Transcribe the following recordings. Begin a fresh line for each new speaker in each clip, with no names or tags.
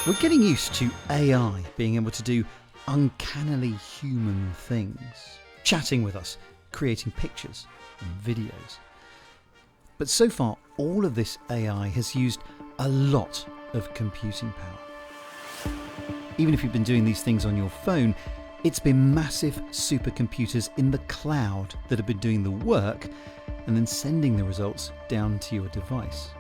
We're getting used to AI being able to do uncannily human things, chatting with us, creating pictures and videos. But so far, all of this AI has used a lot of computing power. Even if you've been doing these things on your phone, it's been massive supercomputers in the cloud that have been doing the work and then sending the results down to your device.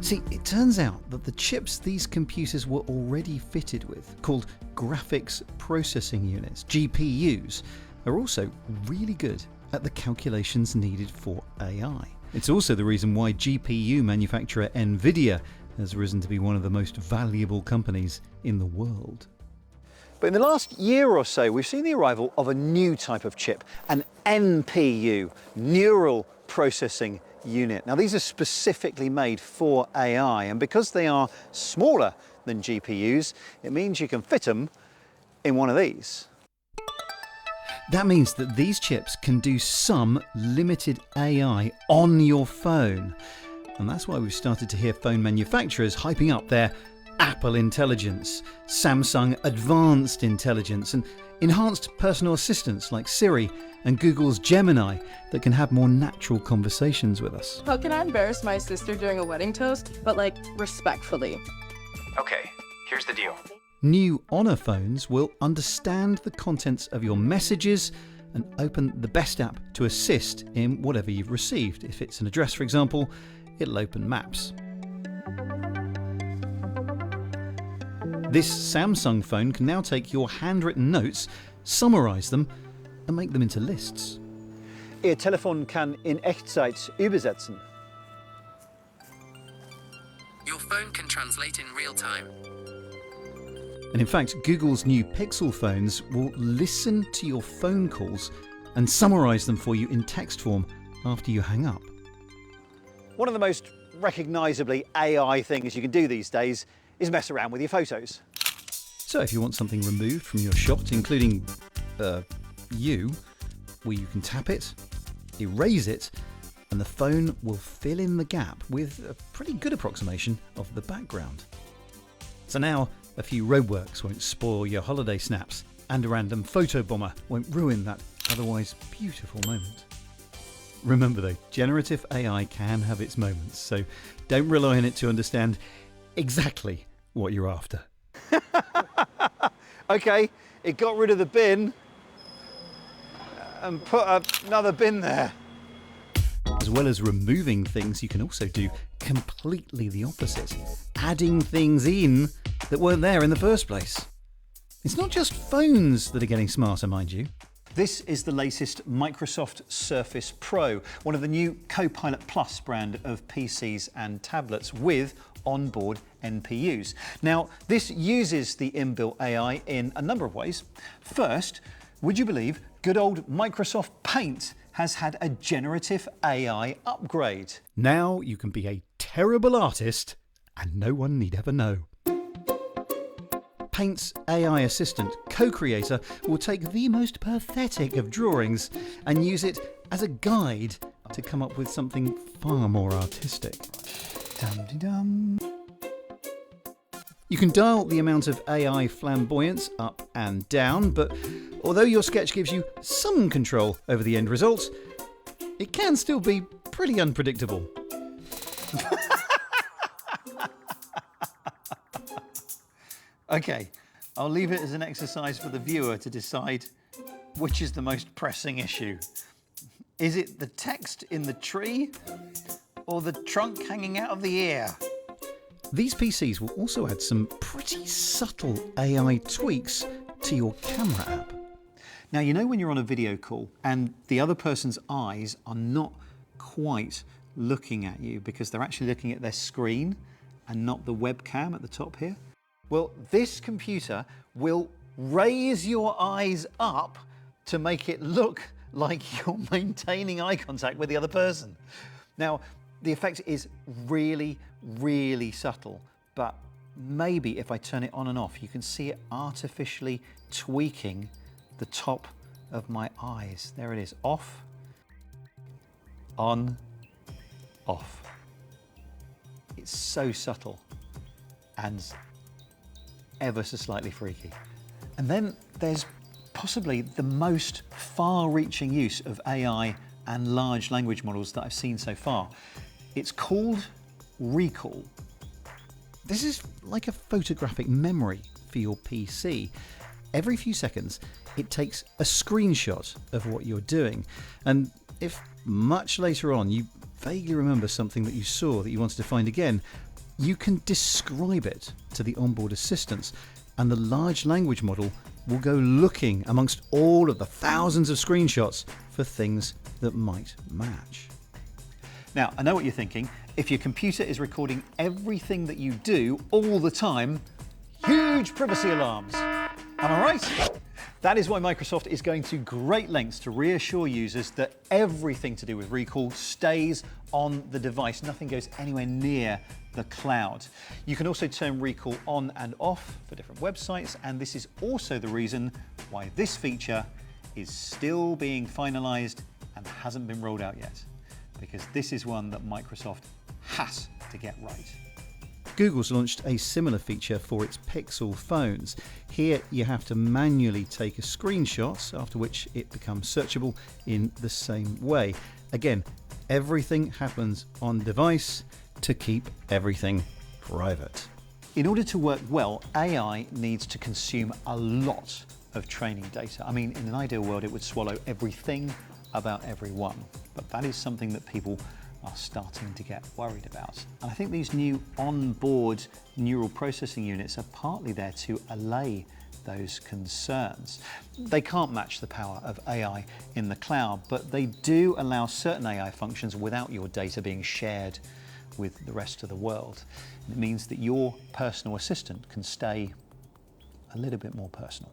See, it turns out that the chips these computers were already fitted with, called graphics processing units, GPUs, are also really good at the calculations needed for AI. It's also the reason why GPU manufacturer Nvidia has risen to be one of the most valuable companies in the world.
But in the last year or so, we've seen the arrival of a new type of chip, an NPU, Neural Processing Unit. Now, these are specifically made for AI, and because they are smaller than GPUs, it means you can fit them in one of these.
That means that these chips can do some limited AI on your phone. And that's why we've started to hear phone manufacturers hyping up their Apple Intelligence, Samsung Advanced Intelligence, and enhanced personal assistants like Siri and Google's Gemini that can have more natural conversations with us.
How can I embarrass my sister during a wedding toast, but respectfully?
Okay, here's the deal.
New Honor phones will understand the contents of your messages and open the best app to assist in whatever you've received. If it's an address, for example, it'll open Maps. This Samsung phone can now take your handwritten notes, summarize them, and make them into lists.
Ihr Telefon kann in Echtzeit übersetzen.
Your phone can translate in real time.
And in fact, Google's new Pixel phones will listen to your phone calls and summarize them for you in text form after you hang up.
One of the most recognisably AI things you can do these days is mess around with your photos.
So if you want something removed from your shot, including you, well, you can tap it, erase it, and the phone will fill in the gap with a pretty good approximation of the background. So now a few roadworks won't spoil your holiday snaps, and a random photo bomber won't ruin that otherwise beautiful moment. Remember though, generative AI can have its moments, so don't rely on it to understand exactly what you're after.
Okay, it got rid of the bin and put another bin there.
As well as removing things, you can also do completely the opposite, adding things in that weren't there in the first place. It's not just phones that are getting smarter, mind you.
This is the latest Microsoft Surface Pro, one of the new Copilot Plus brand of PCs and tablets with onboard NPUs. Now, this uses the inbuilt AI in a number of ways. First, would you believe good old Microsoft Paint has had a generative AI upgrade?
Now you can be a terrible artist and no one need ever know. Paint's AI assistant, co-creator, will take the most pathetic of drawings and use it as a guide to come up with something far more artistic.
Dum-de-dum.
You can dial the amount of AI flamboyance up and down, but although your sketch gives you some control over the end result, it can still be pretty unpredictable.
Okay, I'll leave it as an exercise for the viewer to decide which is the most pressing issue. Is it the text in the tree or the trunk hanging out of the ear?
These PCs will also add some pretty subtle AI tweaks to your camera app.
Now, you know when you're on a video call and the other person's eyes are not quite looking at you because they're actually looking at their screen and not the webcam at the top here? Well, this computer will raise your eyes up to make it look like you're maintaining eye contact with the other person. Now, the effect is really, really subtle, but maybe if I turn it on and off, you can see it artificially tweaking the top of my eyes. There it is, off, on, off. It's so subtle. and ever so slightly freaky. And then there's possibly the most far-reaching use of AI and large language models that I've seen so far. It's called recall.
This is like a photographic memory for your PC. Every few seconds, it takes a screenshot of what you're doing. And if much later on you vaguely remember something that you saw that you wanted to find again, you can describe it to the onboard assistants, and the large language model will go looking amongst all of the thousands of screenshots for things that might match.
Now, I know what you're thinking. If your computer is recording everything that you do all the time, huge privacy alarms. Am I right? That is why Microsoft is going to great lengths to reassure users that everything to do with recall stays on the device. Nothing goes anywhere near the cloud. You can also turn recall on and off for different websites, and this is also the reason why this feature is still being finalized and hasn't been rolled out yet, because this is one that Microsoft has to get right.
Google's launched a similar feature for its Pixel phones. Here you have to manually take a screenshot, after which it becomes searchable in the same way. Again, everything happens on device to keep everything private.
In order to work well, AI needs to consume a lot of training data. I mean, in an ideal world, it would swallow everything about everyone, but that is something that people are starting to get worried about. And I think these new onboard neural processing units are partly there to allay those concerns. They can't match the power of AI in the cloud, but they do allow certain AI functions without your data being shared with the rest of the world. It means that your personal assistant can stay a little bit more personal.